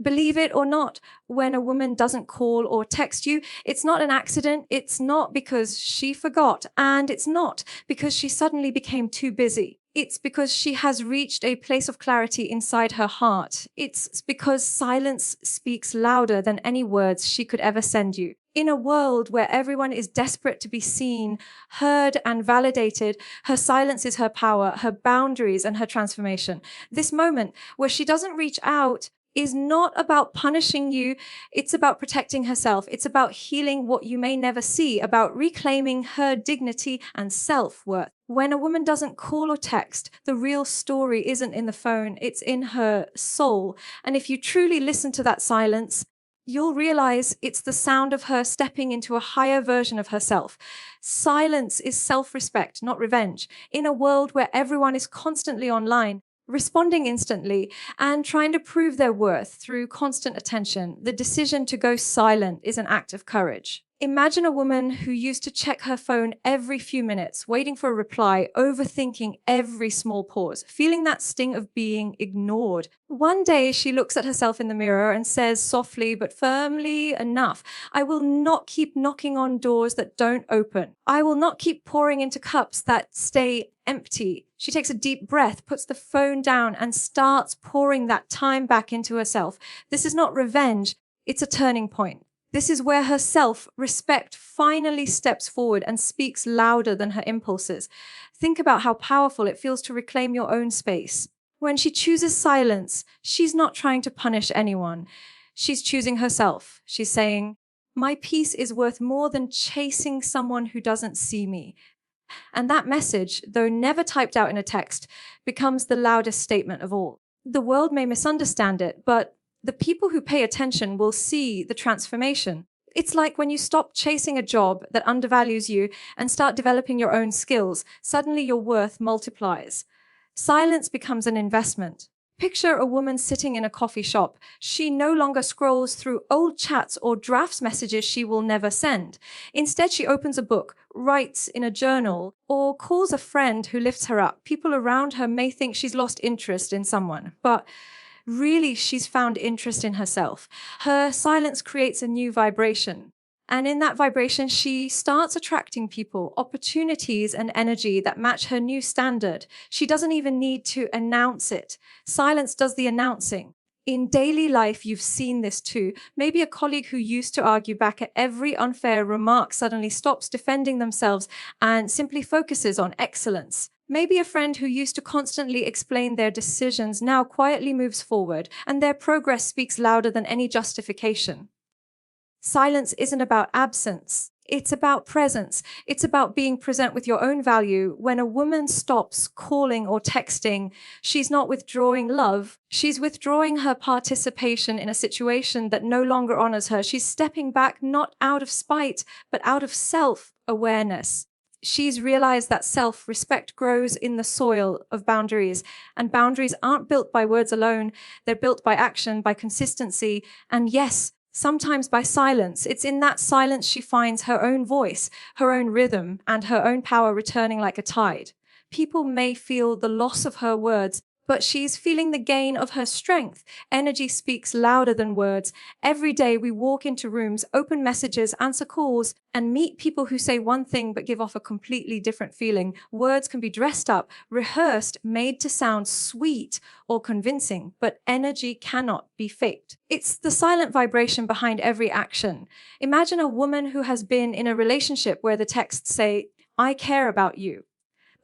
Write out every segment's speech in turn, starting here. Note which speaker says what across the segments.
Speaker 1: Believe it or not, when a woman doesn't call or text you, it's not an accident. It's not because she forgot, and it's not because she suddenly became too busy. It's because she has reached a place of clarity inside her heart. It's because silence speaks louder than any words she could ever send you. In a world where everyone is desperate to be seen, heard, and validated, her silence is her power, her boundaries, and her transformation. This moment where she doesn't reach out is not about punishing you. It's about protecting herself. It's about healing what you may never see, about reclaiming her dignity and self-worth. When a woman doesn't call or text, the real story isn't in the phone, it's in her soul. And if you truly listen to that silence, you'll realize it's the sound of her stepping into a higher version of herself. Silence is self-respect, not revenge. In a world where everyone is constantly online, responding instantly, and trying to prove their worth through constant attention, the decision to go silent is an act of courage. Imagine a woman who used to check her phone every few minutes, waiting for a reply, overthinking every small pause, feeling that sting of being ignored. One day, she looks at herself in the mirror and says softly but firmly, "Enough. I will not keep knocking on doors that don't open. I will not keep pouring into cups that stay empty." She takes a deep breath, puts the phone down, and starts pouring that time back into herself. This is not revenge, it's a turning point. This is where her self-respect finally steps forward and speaks louder than her impulses. Think about how powerful it feels to reclaim your own space. When she chooses silence, she's not trying to punish anyone. She's choosing herself. She's saying, "My peace is worth more than chasing someone who doesn't see me." And that message, though never typed out in a text, becomes the loudest statement of all. The world may misunderstand it, but the people who pay attention will see the transformation. It's like when you stop chasing a job that undervalues you and start developing your own skills, suddenly your worth multiplies. Silence becomes an investment. Picture a woman sitting in a coffee shop. She no longer scrolls through old chats or drafts messages she will never send. Instead, she opens a book, writes in a journal, or calls a friend who lifts her up. People around her may think she's lost interest in someone, but really, she's found interest in herself. Her silence creates a new vibration. And in that vibration, she starts attracting people, opportunities, and energy that match her new standard. She doesn't even need to announce it. Silence does the announcing. In daily life, you've seen this too. Maybe a colleague who used to argue back at every unfair remark suddenly stops defending themselves and simply focuses on excellence. Maybe a friend who used to constantly explain their decisions now quietly moves forward, and their progress speaks louder than any justification. Silence isn't about absence. It's about presence. It's about being present with your own value. When a woman stops calling or texting, she's not withdrawing love. She's withdrawing her participation in a situation that no longer honors her. She's stepping back not out of spite, but out of self-awareness. She's realized that self-respect grows in the soil of boundaries, and boundaries aren't built by words alone. They're built by action, by consistency, and yes, sometimes by silence. It's in that silence she finds her own voice, her own rhythm, and her own power returning like a tide. People may feel the loss of her words, but she's feeling the gain of her strength. Energy speaks louder than words. Every day we walk into rooms, open messages, answer calls, and meet people who say one thing but give off a completely different feeling. Words can be dressed up, rehearsed, made to sound sweet or convincing, but energy cannot be faked. It's the silent vibration behind every action. Imagine a woman who has been in a relationship where the texts say, "I care about you,"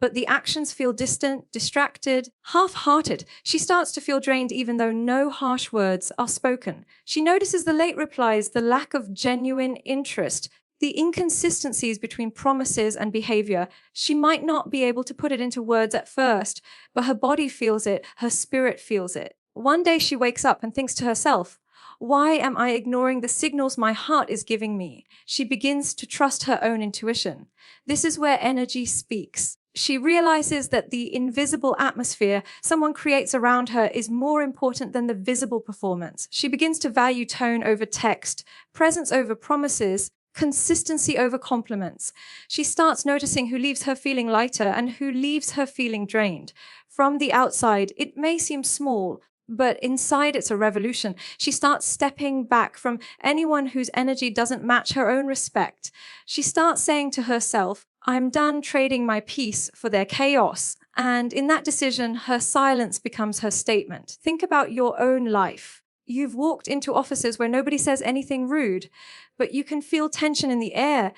Speaker 1: but the actions feel distant, distracted, half-hearted. She starts to feel drained even though no harsh words are spoken. She notices the late replies, the lack of genuine interest, the inconsistencies between promises and behavior. She might not be able to put it into words at first, but her body feels it, her spirit feels it. One day she wakes up and thinks to herself, "Why am I ignoring the signals my heart is giving me?" She begins to trust her own intuition. This is where energy speaks. She realizes that the invisible atmosphere someone creates around her is more important than the visible performance. She begins to value tone over text, presence over promises, consistency over compliments. She starts noticing who leaves her feeling lighter and who leaves her feeling drained. From the outside, it may seem small, But inside, it's a revolution. She starts stepping back from anyone whose energy doesn't match her own respect. She starts saying to herself, I'm done trading my peace for their chaos. And in that decision, her silence becomes her statement. Think about your own life. You've walked into offices where nobody says anything rude, but you can feel tension in the air.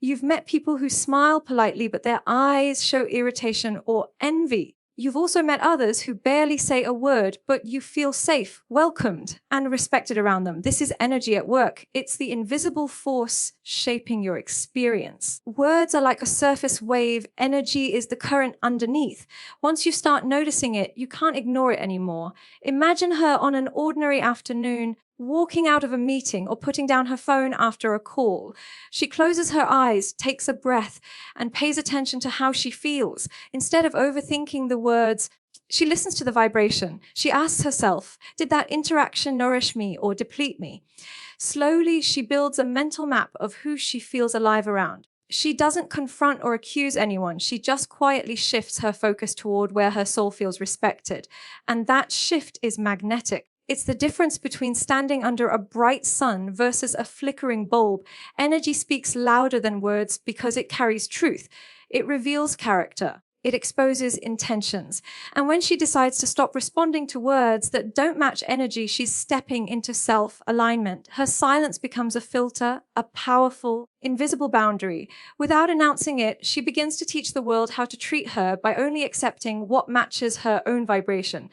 Speaker 1: You've met people who smile politely, but their eyes show irritation or envy. You've also met others who barely say a word, but you feel safe, welcomed, and respected around them. This is energy at work. It's the invisible force shaping your experience. Words are like a surface wave. Energy is the current underneath. Once you start noticing it, you can't ignore it anymore. Imagine her on an ordinary afternoon, walking out of a meeting or putting down her phone after a call. She closes her eyes, takes a breath, and pays attention to how she feels. Instead of overthinking the words, she listens to the vibration. She asks herself, did that interaction nourish me or deplete me? Slowly, she builds a mental map of who she feels alive around. She doesn't confront or accuse anyone. She just quietly shifts her focus toward where her soul feels respected. And that shift is magnetic. It's the difference between standing under a bright sun versus a flickering bulb. Energy speaks louder than words because it carries truth. It reveals character. It exposes intentions. And when she decides to stop responding to words that don't match energy, she's stepping into self-alignment. Her silence becomes a filter, a powerful, invisible boundary. Without announcing it, she begins to teach the world how to treat her by only accepting what matches her own vibration.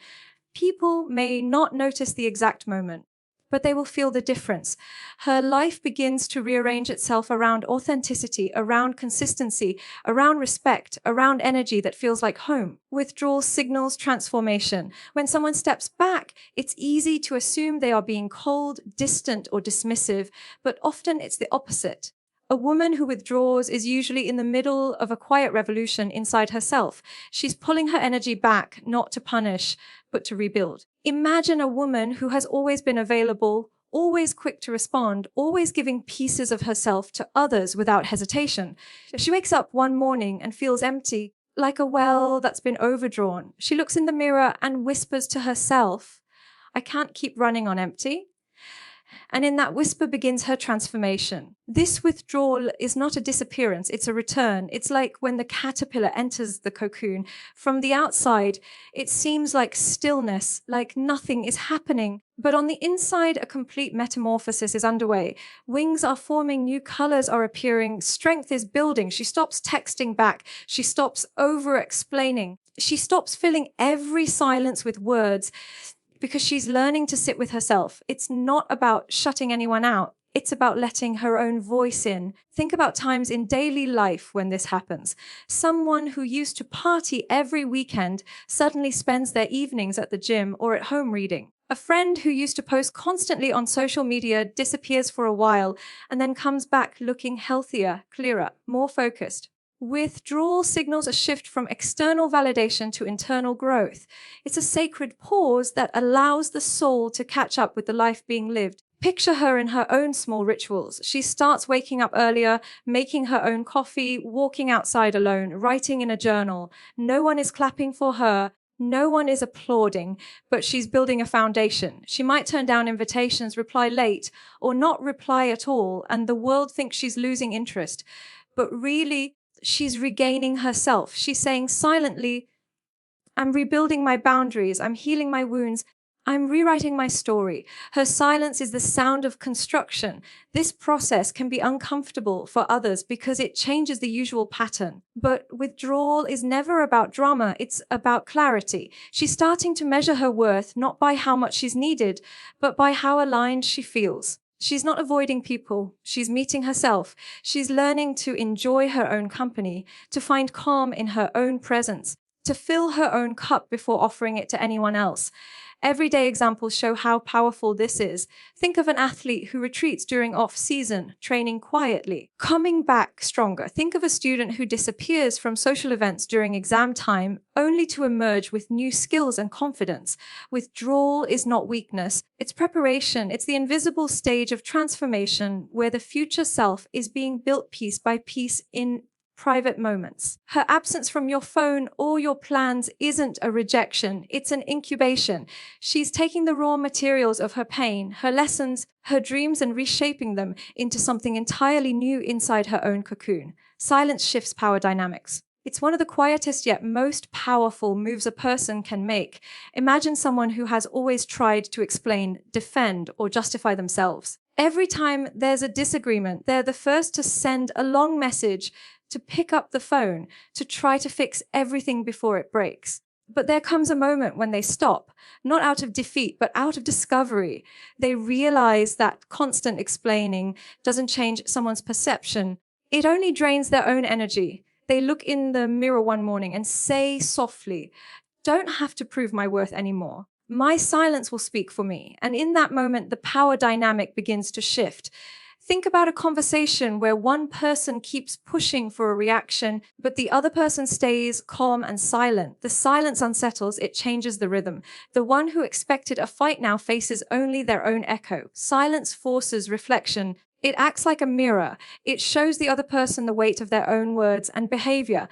Speaker 1: People may not notice the exact moment, but they will feel the difference. Her life begins to rearrange itself around authenticity, around consistency, around respect, around energy that feels like home. Withdrawal signals transformation. When someone steps back, it's easy to assume they are being cold, distant, or dismissive, but often it's the opposite. A woman who withdraws is usually in the middle of a quiet revolution inside herself. She's pulling her energy back, not to punish, but to rebuild. Imagine a woman who has always been available, always quick to respond, always giving pieces of herself to others without hesitation. If she wakes up one morning and feels empty, like a well that's been overdrawn, she looks in the mirror and whispers to herself, I can't keep running on empty. And in that whisper begins her transformation. This withdrawal is not a disappearance, it's a return. It's like when the caterpillar enters the cocoon. From the outside, it seems like stillness, like nothing is happening. But on the inside, a complete metamorphosis is underway. Wings are forming, new colors are appearing, strength is building. She stops texting back. She stops over-explaining. She stops filling every silence with words, because she's learning to sit with herself. It's not about shutting anyone out. It's about letting her own voice in. Think about times in daily life when this happens. Someone who used to party every weekend suddenly spends their evenings at the gym or at home reading. A friend who used to post constantly on social media disappears for a while and then comes back looking healthier, clearer, more focused. Withdrawal signals a shift from external validation to internal growth. It's a sacred pause that allows the soul to catch up with the life being lived. Picture her in her own small rituals. She starts waking up earlier, making her own coffee, walking outside alone, writing in a journal. No one is clapping for her. No one is applauding, but she's building a foundation. She might turn down invitations, reply late, or not reply at all, and the world thinks she's losing interest. But really, she's regaining herself. She's saying silently, I'm rebuilding my boundaries. I'm healing my wounds. I'm rewriting my story. Her silence is the sound of construction. This process can be uncomfortable for others because it changes the usual pattern. But withdrawal is never about drama. It's about clarity. She's starting to measure her worth not by how much she's needed, but by how aligned she feels. She's not avoiding people. She's meeting herself. She's learning to enjoy her own company, to find calm in her own presence, to fill her own cup before offering it to anyone else. Everyday examples show how powerful this is. Think of an athlete who retreats during off-season, training quietly, coming back stronger. Think of a student who disappears from social events during exam time, only to emerge with new skills and confidence. Withdrawal is not weakness. It's preparation. It's the invisible stage of transformation where the future self is being built piece by piece in private moments. Her absence from your phone or your plans isn't a rejection, it's an incubation. She's taking the raw materials of her pain, her lessons, her dreams, and reshaping them into something entirely new inside her own cocoon. Silence shifts power dynamics. It's one of the quietest yet most powerful moves a person can make. Imagine someone who has always tried to explain, defend, or justify themselves. Every time there's a disagreement, they're the first to send a long message, to pick up the phone, to try to fix everything before it breaks. But there comes a moment when they stop, not out of defeat, but out of discovery. They realize that constant explaining doesn't change someone's perception. It only drains their own energy. They look in the mirror one morning and say softly, "Don't have to prove my worth anymore. My silence will speak for me." And in that moment, the power dynamic begins to shift. Think about a conversation where one person keeps pushing for a reaction, but the other person stays calm and silent. The silence unsettles, it changes the rhythm. The one who expected a fight now faces only their own echo. Silence forces reflection. It acts like a mirror. It shows the other person the weight of their own words and behavior.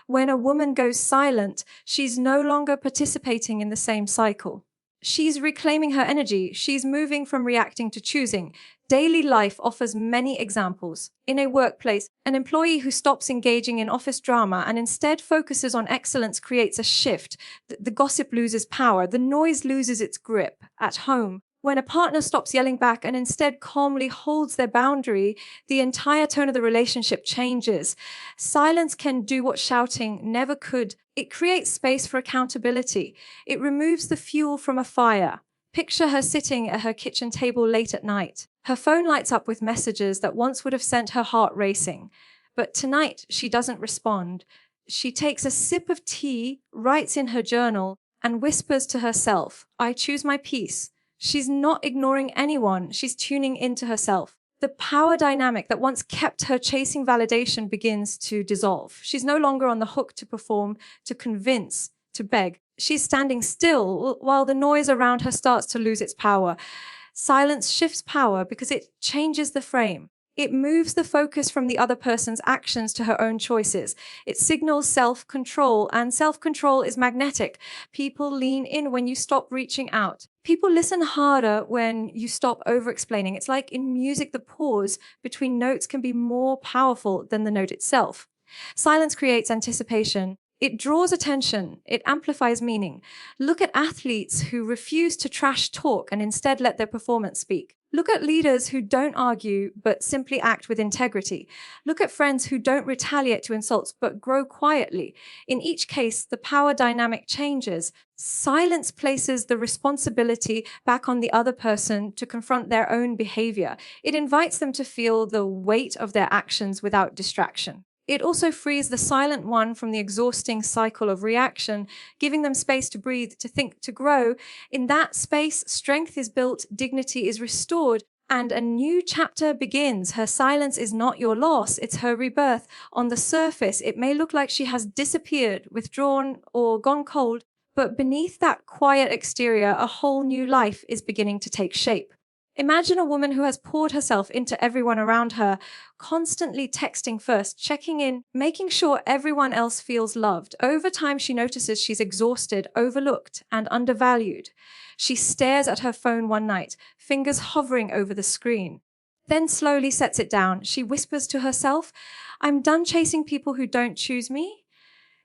Speaker 1: When a woman goes silent, she's no longer participating in the same cycle. She's reclaiming her energy. She's moving from reacting to choosing. Daily life offers many examples. In a workplace, an employee who stops engaging in office drama and instead focuses on excellence creates a shift. The gossip loses power. The noise loses its grip. At home, when a partner stops yelling back and instead calmly holds their boundary, the entire tone of the relationship changes. Silence can do what shouting never could. It creates space for accountability. It removes the fuel from a fire. Picture her sitting at her kitchen table late at night. Her phone lights up with messages that once would have sent her heart racing. But tonight, she doesn't respond. She takes a sip of tea, writes in her journal, and whispers to herself, "I choose my peace." She's not ignoring anyone. She's tuning into herself. The power dynamic that once kept her chasing validation begins to dissolve. She's no longer on the hook to perform, to convince, to beg. She's standing still while the noise around her starts to lose its power. Silence shifts power because it changes the frame. It moves the focus from the other person's actions to her own choices. It signals self-control, and self-control is magnetic. People lean in when you stop reaching out. People listen harder when you stop over-explaining. It's like in music, the pause between notes can be more powerful than the note itself. Silence creates anticipation. It draws attention. It amplifies meaning. Look at athletes who refuse to trash talk and instead let their performance speak. Look at leaders who don't argue but simply act with integrity. Look at friends who don't retaliate to insults but grow quietly. In each case, the power dynamic changes. Silence places the responsibility back on the other person to confront their own behavior. It invites them to feel the weight of their actions without distraction. It also frees the silent one from the exhausting cycle of reaction, giving them space to breathe, to think, to grow. In that space, strength is built, dignity is restored, and a new chapter begins. Her silence is not your loss, it's her rebirth. On the surface, it may look like she has disappeared, withdrawn, or gone cold, but beneath that quiet exterior, a whole new life is beginning to take shape. Imagine a woman who has poured herself into everyone around her, constantly texting first, checking in, making sure everyone else feels loved. Over time, she notices she's exhausted, overlooked, and undervalued. She stares at her phone one night, fingers hovering over the screen. Then slowly sets it down. She whispers to herself, "I'm done chasing people who don't choose me."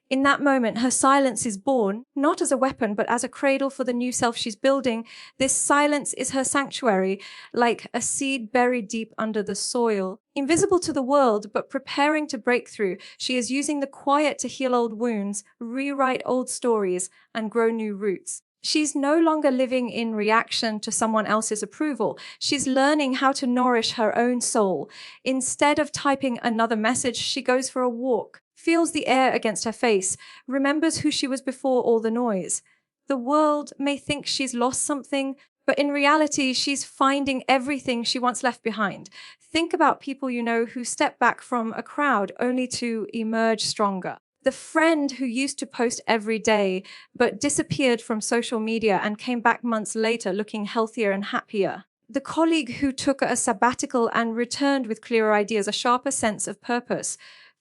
Speaker 1: In that moment, her silence is born, not as a weapon, but as a cradle for the new self she's building. This silence is her sanctuary, like a seed buried deep under the soil. Invisible to the world, but preparing to break through, she is using the quiet to heal old wounds, rewrite old stories, and grow new roots. She's no longer living in reaction to someone else's approval. She's learning how to nourish her own soul. Instead of typing another message, she goes for a walk, feels the air against her face, remembers who she was before all the noise. The world may think she's lost something, but in reality, she's finding everything she once left behind. Think about people you know who step back from a crowd only to emerge stronger. The friend who used to post every day, but disappeared from social media and came back months later looking healthier and happier. The colleague who took a sabbatical and returned with clearer ideas, a sharper sense of purpose.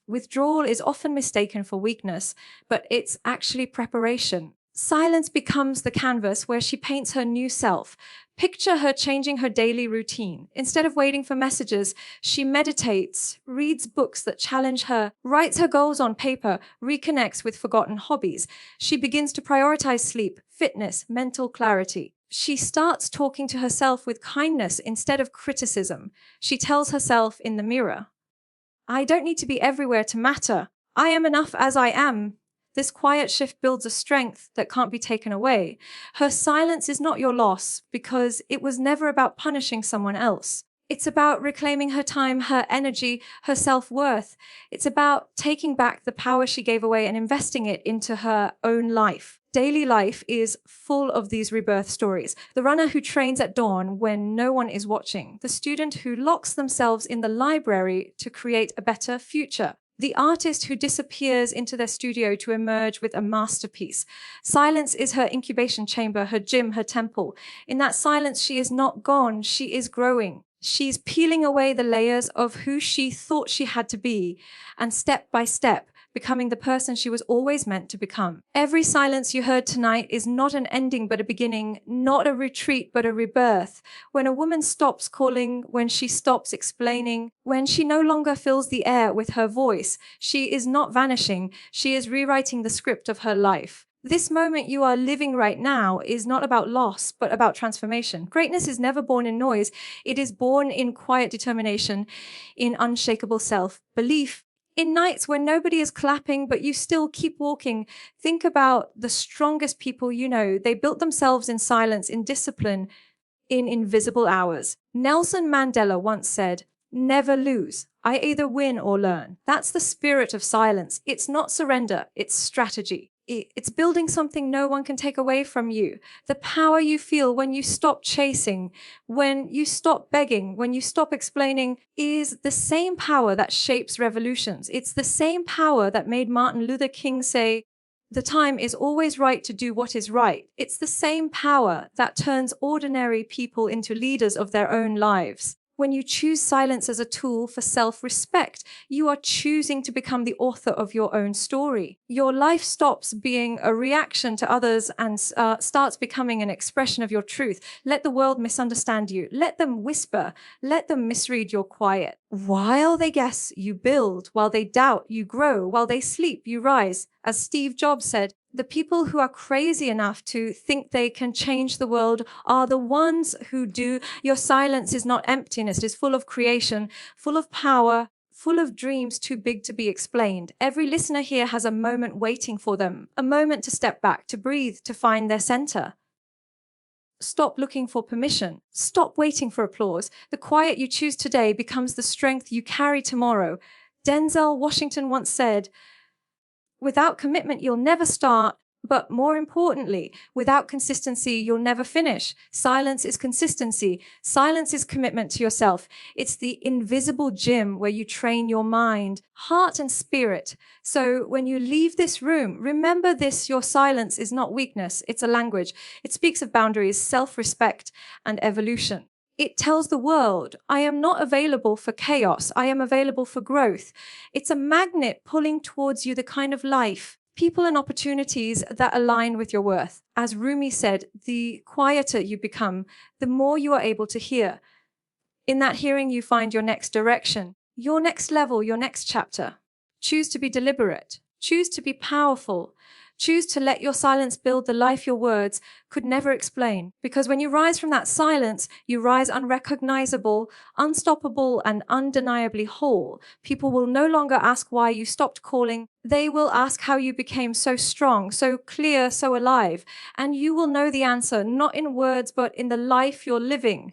Speaker 1: Withdrawal is often mistaken for weakness, but it's actually preparation. Silence becomes the canvas where she paints her new self. Picture her changing her daily routine. Instead of waiting for messages, she meditates, reads books that challenge her, writes her goals on paper, reconnects with forgotten hobbies. She begins to prioritize sleep, fitness, mental clarity. She starts talking to herself with kindness instead of criticism. She tells herself in the mirror, "I don't need to be everywhere to matter. I am enough as I am." This quiet shift builds a strength that can't be taken away. Her silence is not your loss because it was never about punishing someone else. It's about reclaiming her time, her energy, her self-worth. It's about taking back the power she gave away and investing it into her own life. Daily life is full of these rebirth stories. The runner who trains at dawn when no one is watching. The student who locks themselves in the library to create a better future. The artist who disappears into their studio to emerge with a masterpiece. Silence is her incubation chamber, her gym, her temple. In that silence, she is not gone, she is growing. She's peeling away the layers of who she thought she had to be, and step by step, becoming the person she was always meant to become. Every silence you heard tonight is not an ending but a beginning, not a retreat but a rebirth. When a woman stops calling, when she stops explaining, when she no longer fills the air with her voice, she is not vanishing, she is rewriting the script of her life. This moment you are living right now is not about loss, but about transformation. Greatness is never born in noise. It is born in quiet determination, in unshakable self-belief. In nights when nobody is clapping, but you still keep walking, think about the strongest people you know. They built themselves in silence, in discipline, in invisible hours. Nelson Mandela once said, "Never lose. I either win or learn." That's the spirit of silence. It's not surrender, it's strategy. It's building something no one can take away from you. The power you feel when you stop chasing, when you stop begging, when you stop explaining is the same power that shapes revolutions. It's the same power that made Martin Luther King say, "The time is always right to do what is right." It's the same power that turns ordinary people into leaders of their own lives. When you choose silence as a tool for self-respect, you are choosing to become the author of your own story. Your life stops being a reaction to others and starts becoming an expression of your truth. Let the world misunderstand you. Let them whisper. Let them misread your quiet. While they guess, you build. While they doubt, you grow. While they sleep, you rise. As Steve Jobs said, the people who are crazy enough to think they can change the world are the ones who do. Your silence is not emptiness. It is full of creation, full of power, full of dreams too big to be explained. Every listener here has a moment waiting for them, a moment to step back, to breathe, to find their center. Stop looking for permission. Stop waiting for applause. The quiet you choose today becomes the strength you carry tomorrow. Denzel Washington once said, "Without commitment, you'll never start. But more importantly, without consistency, you'll never finish." Silence is consistency. Silence is commitment to yourself. It's the invisible gym where you train your mind, heart, and spirit. So when you leave this room, remember this: your silence is not weakness. It's a language. It speaks of boundaries, self-respect, and evolution. It tells the world, I am not available for chaos. I am available for growth. It's a magnet pulling towards you the kind of life, people, and opportunities that align with your worth. As Rumi said, the quieter you become, the more you are able to hear. In that hearing, you find your next direction, your next level, your next chapter. Choose to be deliberate. Choose to be powerful. Choose to let your silence build the life your words could never explain. Because when you rise from that silence, you rise unrecognizable, unstoppable, and undeniably whole. People will no longer ask why you stopped calling. They will ask how you became so strong, so clear, so alive. And you will know the answer, not in words, but in the life you're living.